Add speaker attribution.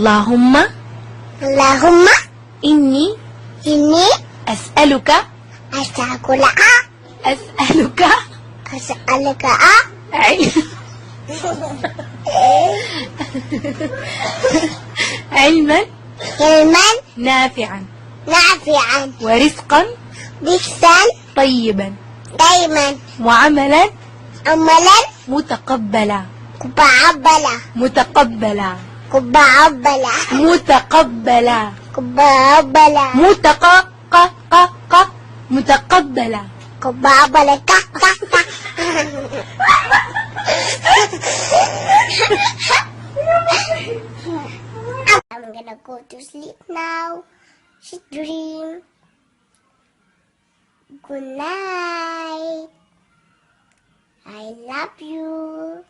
Speaker 1: اللهم
Speaker 2: اللهم
Speaker 1: إني
Speaker 2: إني
Speaker 1: أسألك
Speaker 2: أسألك
Speaker 1: أسألك علما
Speaker 2: علما
Speaker 1: نافعا
Speaker 2: نافعا
Speaker 1: ورزقا طيبا
Speaker 2: دائما
Speaker 1: وعملا
Speaker 2: عملا
Speaker 1: متقبلا
Speaker 2: كبعبلا
Speaker 1: متقبلا
Speaker 2: كبعبلا
Speaker 1: متقبلا
Speaker 2: كبعبلا
Speaker 1: متقبلا
Speaker 2: كبعبلا I'm gonna go to sleep now. Sweet dream. Good night. I love you.